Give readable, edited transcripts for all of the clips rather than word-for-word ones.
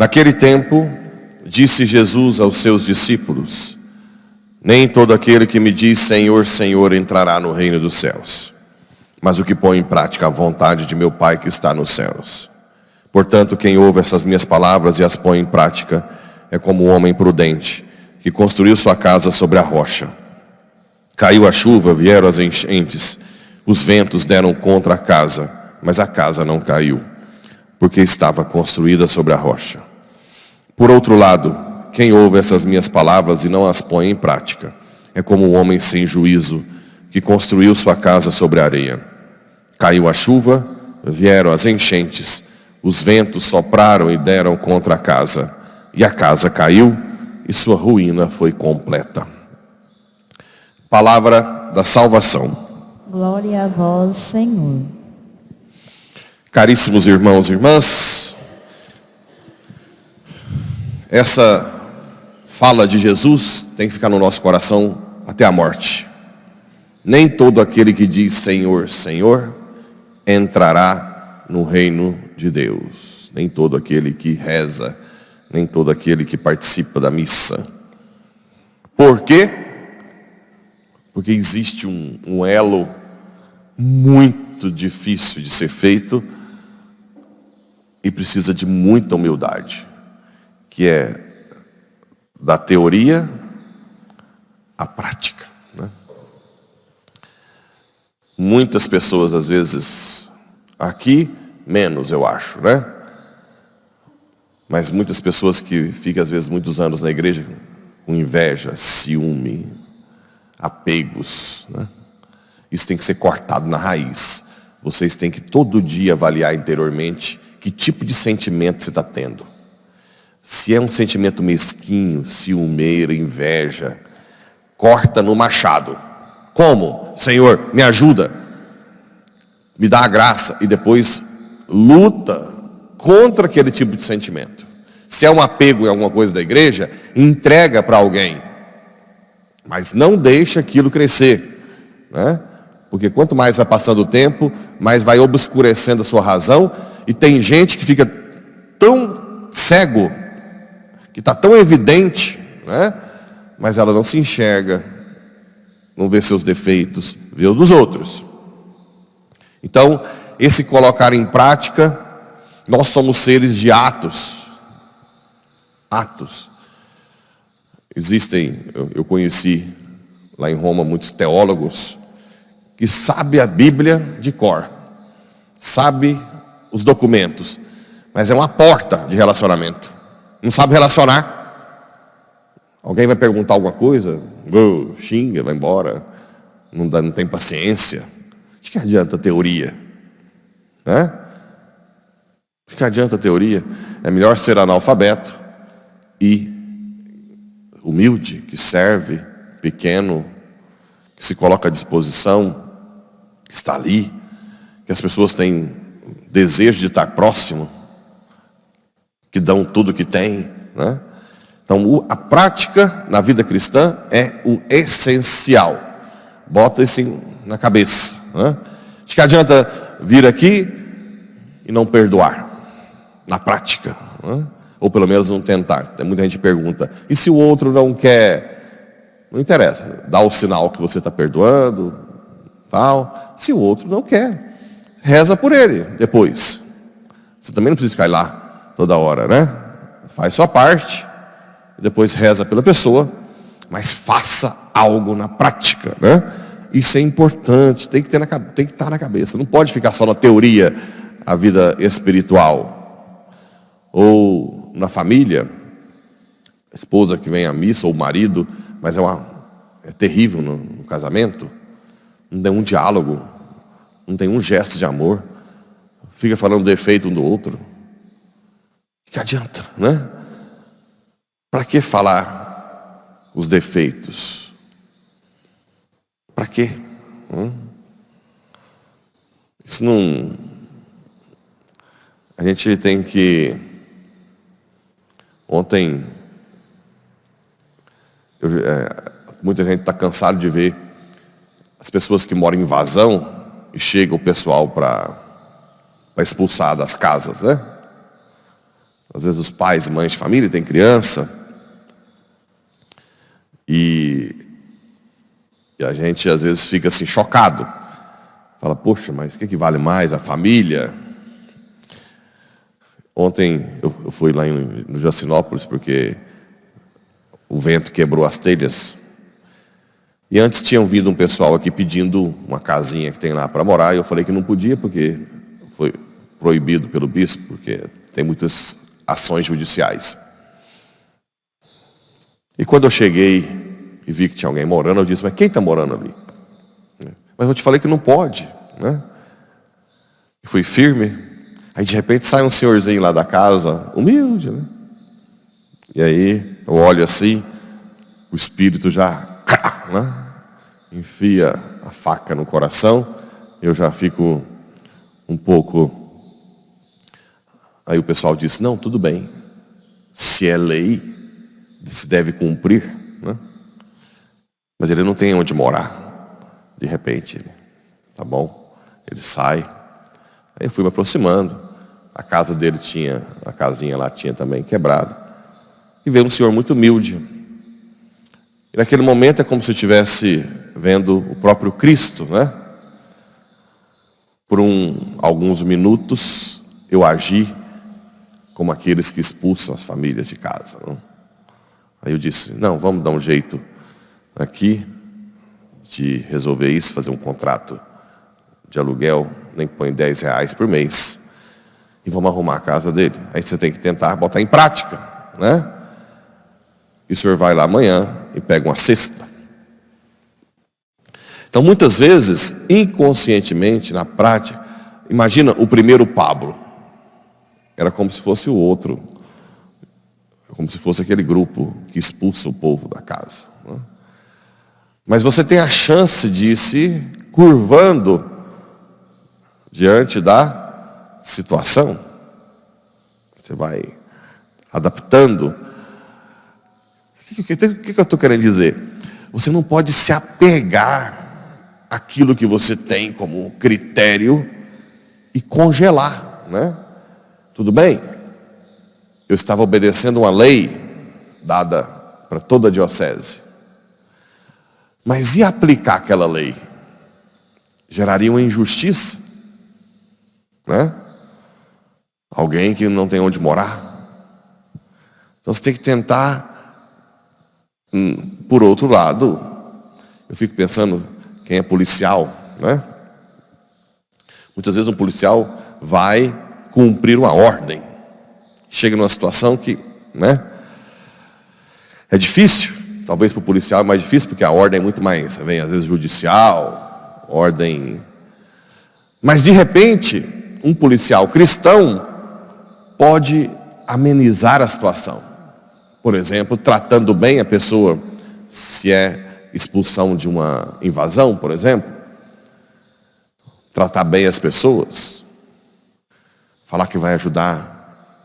Naquele tempo, disse Jesus aos seus discípulos: nem todo aquele que me diz Senhor, Senhor entrará no reino dos céus, mas o que põe em prática a vontade de meu Pai que está nos céus. Portanto, quem ouve essas minhas palavras e as põe em prática é como um homem prudente que construiu sua casa sobre a rocha. Caiu a chuva, vieram as enchentes, os ventos deram contra a casa, mas a casa não caiu, porque estava construída sobre a rocha. Por outro lado, quem ouve essas minhas palavras e não as põe em prática é como um homem sem juízo que construiu sua casa sobre a areia. Caiu a chuva, vieram as enchentes, os ventos sopraram e deram contra a casa, e a casa caiu e sua ruína foi completa. Palavra da salvação. Glória a vós, Senhor. Caríssimos irmãos e irmãs, essa fala de Jesus tem que ficar no nosso coração até a morte. Nem todo aquele que diz Senhor, Senhor entrará no reino de Deus. Nem todo aquele que reza, nem todo aquele que participa da missa. Por quê? Porque existe um elo muito difícil de ser feito e precisa de muita humildade, que é da teoria à prática, né? Muitas pessoas, às vezes, aqui menos eu acho, né? Mas muitas pessoas que ficam, às vezes, muitos anos na igreja com inveja, ciúme, apegos, né? Isso tem que ser cortado na raiz. Vocês têm que todo dia avaliar interiormente que tipo de sentimento você está tendo. Se é um sentimento mesquinho, ciumeira, inveja, corta no machado. Como? Senhor, me ajuda, me dá a graça, e depois luta contra aquele tipo de sentimento. Se é um apego em alguma coisa da igreja, entrega para alguém, mas não deixa aquilo crescer, né? Porque quanto mais vai passando o tempo, mais vai obscurecendo a sua razão, e tem gente que fica tão cego, que está tão evidente, né? Mas ela não se enxerga, não vê seus defeitos, vê os dos outros. Então, esse colocar em prática, nós somos seres de atos. Atos. Existem, eu conheci lá em Roma muitos teólogos que sabem a Bíblia de cor, sabe os documentos, mas é uma porta de relacionamento. Não sabe relacionar. Alguém vai perguntar alguma coisa, xinga, vai embora, não tem paciência. De que adianta a teoria? Né? De que adianta a teoria? É melhor ser analfabeto e humilde, que serve, pequeno, que se coloca à disposição, que está ali, que as pessoas têm desejo de estar próximo, que dão tudo que têm, né? Então, a prática na vida cristã é o essencial. Bota isso na cabeça, né? De que adianta vir aqui e não perdoar na prática, né? Ou pelo menos não tentar. Tem muita gente que pergunta, e se o outro não quer? Não interessa, dá o sinal que você está perdoando, tal. Se o outro não quer, reza por ele depois. Você também não precisa ficar lá toda hora, né? Faz sua parte, depois reza pela pessoa, mas faça algo na prática, né? Isso é importante, tem que estar na cabeça. Não pode ficar só na teoria a vida espiritual. Ou na família, a esposa que vem à missa, ou o marido, mas é terrível no casamento. Não tem um diálogo, não tem um gesto de amor. Fica falando defeito um do outro. Que adianta, né? Para que falar os defeitos? Para quê? Isso não... A gente tem que... Ontem, muita gente está cansado de ver as pessoas que moram em invasão e chega o pessoal para expulsar das casas, né? às vezes os pais e mães de família têm criança, e a gente às vezes fica assim chocado. Fala, poxa, mas o que vale mais? A família? Ontem eu fui lá no Jacinópolis porque o vento quebrou as telhas. E antes tinham vindo um pessoal aqui pedindo uma casinha que tem lá para morar. E eu falei que não podia porque foi proibido pelo bispo, porque tem muitas ações judiciais. E quando eu cheguei e vi que tinha alguém morando, eu disse, mas quem está morando ali? Mas eu te falei que não pode, né? E fui firme. Aí de repente sai um senhorzinho lá da casa, humilde, né? E aí eu olho assim, o espírito já, né? Enfia a faca no coração, eu já fico um pouco. Aí o pessoal disse, não, tudo bem, se é lei, se deve cumprir, né? Mas ele não tem onde morar. De repente, tá bom, ele sai. Aí eu fui me aproximando, a casa dele tinha, a casinha lá tinha também quebrado. E veio um senhor muito humilde. E naquele momento é como se eu estivesse vendo o próprio Cristo, né? Por alguns minutos eu agi como aqueles que expulsam as famílias de casa, não? Aí eu disse, não, vamos dar um jeito aqui de resolver isso, fazer um contrato de aluguel, nem põe R$10 por mês, e vamos arrumar a casa dele. Aí você tem que tentar botar em prática, né? E o senhor vai lá amanhã e pega uma cesta. Então muitas vezes, inconscientemente, na prática, imagina o primeiro Pablo, era como se fosse o outro, como se fosse aquele grupo que expulsa o povo da casa, né? Mas você tem a chance de ir se curvando diante da situação. Você vai adaptando. O que eu estou querendo dizer? Você não pode se apegar àquilo que você tem como critério e congelar, né? Tudo bem? Eu estava obedecendo uma lei dada para toda a diocese. Mas e aplicar aquela lei? Geraria uma injustiça, né? Alguém que não tem onde morar. Então você tem que tentar. Por outro lado, eu fico pensando, quem é policial, né? Muitas vezes um policial vai cumprir uma ordem. Chega numa situação que, né? É difícil. Talvez para o policial é mais difícil, porque a ordem é muito mais, vem às vezes judicial, ordem. Mas de repente, um policial cristão pode amenizar a situação. Por exemplo, tratando bem a pessoa, se é expulsão de uma invasão, por exemplo. Tratar bem as pessoas. Falar que vai ajudar,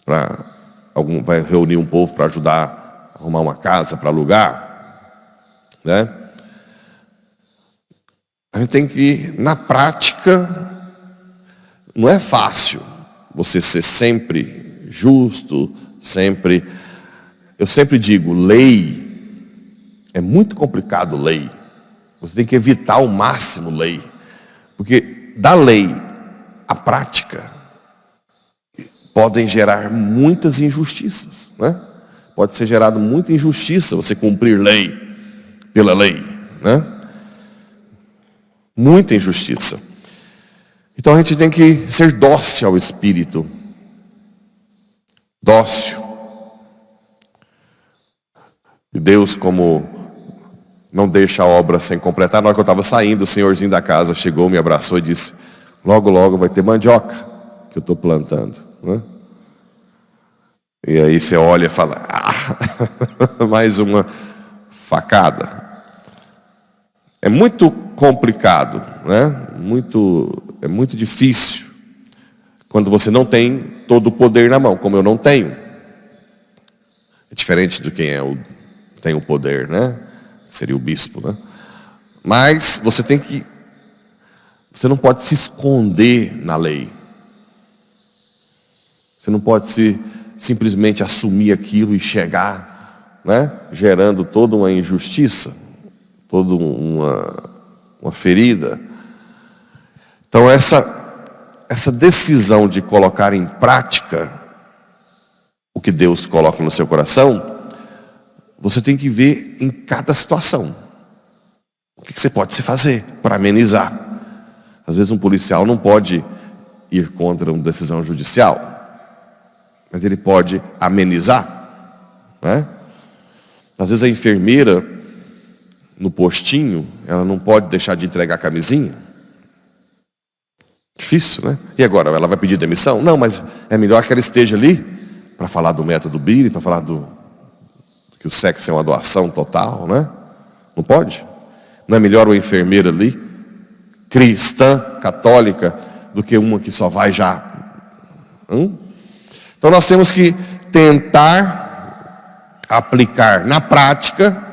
vai reunir um povo para ajudar arrumar uma casa para alugar, né? A gente tem que, na prática, não é fácil você ser sempre justo, sempre. Eu sempre digo, lei, é muito complicado lei. Você tem que evitar ao máximo lei. Porque da lei à prática, podem gerar muitas injustiças, né? Pode ser gerado muita injustiça você cumprir lei pela lei, né? Muita injustiça. Então a gente tem que ser dócil ao Espírito. Dócil. E Deus, como não deixa a obra sem completar, na hora que eu estava saindo, o senhorzinho da casa chegou, me abraçou e disse, logo, logo vai ter mandioca que eu estou plantando, né? E aí você olha e fala, mais uma facada. É muito complicado, né? É muito difícil quando você não tem todo o poder na mão, como eu não tenho. É diferente do quem tem o poder, né? Seria o bispo, né? Mas você não pode se esconder na lei. Você não pode simplesmente assumir aquilo e chegar, né, gerando toda uma injustiça, toda uma ferida. Então essa decisão de colocar em prática o que Deus coloca no seu coração, você tem que ver em cada situação. O que você pode se fazer para amenizar? Às vezes um policial não pode ir contra uma decisão judicial, mas ele pode amenizar, né? Às vezes a enfermeira no postinho, ela não pode deixar de entregar a camisinha. Difícil, né? E agora, ela vai pedir demissão? Não, mas é melhor que ela esteja ali para falar do método Billy, para falar que o sexo é uma doação total, né? Não pode? Não é melhor uma enfermeira ali, cristã, católica, do que uma que só vai já? Então nós temos que tentar aplicar na prática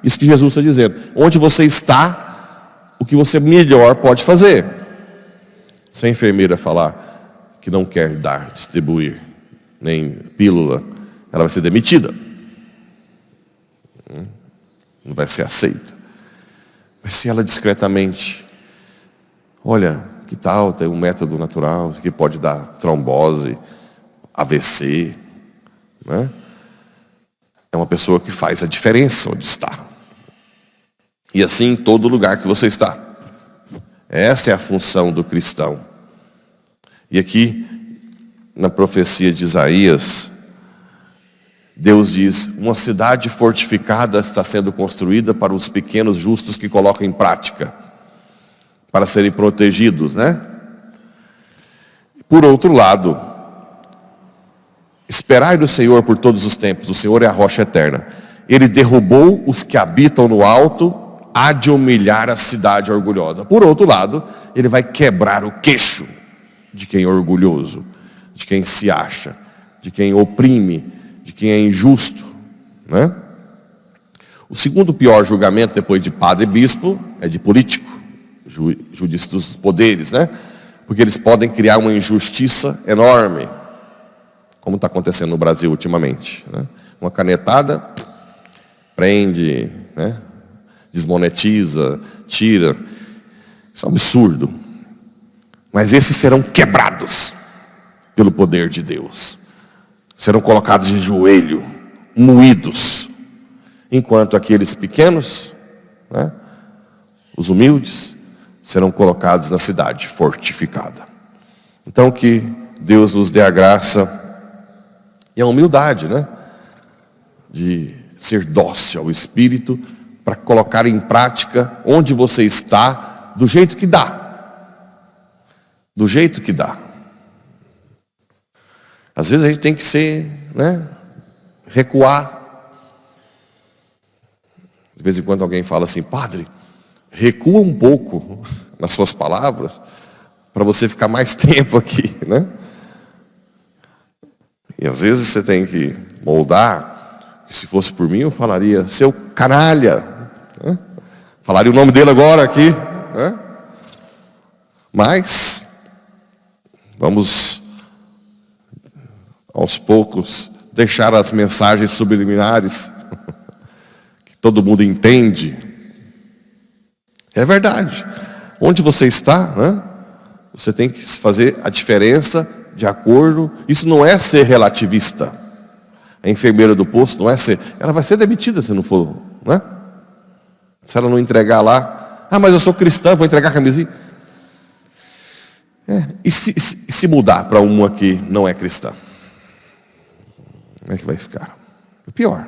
isso que Jesus está dizendo. Onde você está, o que você melhor pode fazer. Se a enfermeira falar que não quer distribuir nem pílula, ela vai ser demitida. Não vai ser aceita. Mas se ela discretamente, olha, que tal ter um método natural que pode dar trombose, AVC, né? É uma pessoa que faz a diferença onde está. E assim em todo lugar que você está. Essa é a função do cristão. E aqui, na profecia de Isaías, Deus diz, uma cidade fortificada está sendo construída para os pequenos justos que colocam em prática, para serem protegidos, né? Por outro lado, esperai do Senhor por todos os tempos, o Senhor é a rocha eterna. Ele derrubou os que habitam no alto, há de humilhar a cidade orgulhosa. Por outro lado, ele vai quebrar o queixo de quem é orgulhoso, de quem se acha, de quem oprime, de quem é injusto, né? O segundo pior julgamento depois de padre e bispo é de político, juízes dos poderes, né? Porque eles podem criar uma injustiça enorme, como está acontecendo no Brasil ultimamente, né? Uma canetada, prende, né? Desmonetiza, tira. Isso é um absurdo. Mas esses serão quebrados pelo poder de Deus. Serão colocados de joelho, moídos. Enquanto aqueles pequenos, né, os humildes, serão colocados na cidade fortificada. Então que Deus nos dê a graça e a humildade, né, de ser dócil ao Espírito, para colocar em prática onde você está, do jeito que dá. Do jeito que dá. Às vezes a gente tem que ser, né, recuar. De vez em quando alguém fala assim, padre, recua um pouco nas suas palavras, para você ficar mais tempo aqui, né? E às vezes você tem que moldar, que se fosse por mim eu falaria, seu canalha, né? Falaria o nome dele agora aqui, né? Mas vamos aos poucos deixar as mensagens subliminares que todo mundo entende. É verdade. Onde você está, né? Você tem que fazer a diferença de acordo. Isso não é ser relativista. A enfermeira do posto não é ser. Ela vai ser demitida se não for, né? Se ela não entregar lá. Ah, mas eu sou cristã, vou entregar a camisinha. E se mudar para uma que não é cristã? Como é que vai ficar? É pior.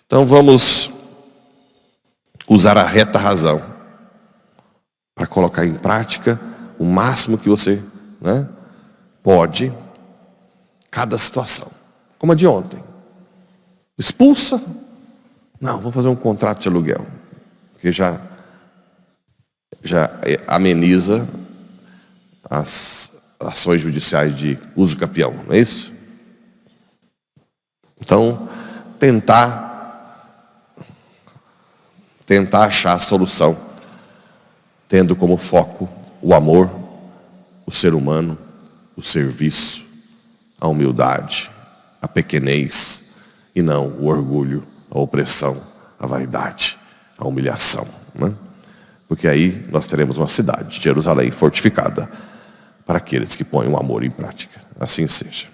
Então vamos usar a reta razão para colocar em prática o máximo que você, né, pode, cada situação. Como a de ontem. Expulsa? Não, vou fazer um contrato de aluguel. Que já ameniza as ações judiciais de uso capião, não é isso? Então, tentar achar a solução, tendo como foco o amor, o ser humano, o serviço, a humildade, a pequenez, e não o orgulho, a opressão, a vaidade, a humilhação, né? Porque aí nós teremos uma cidade, Jerusalém, fortificada, para aqueles que põem o amor em prática. Assim seja.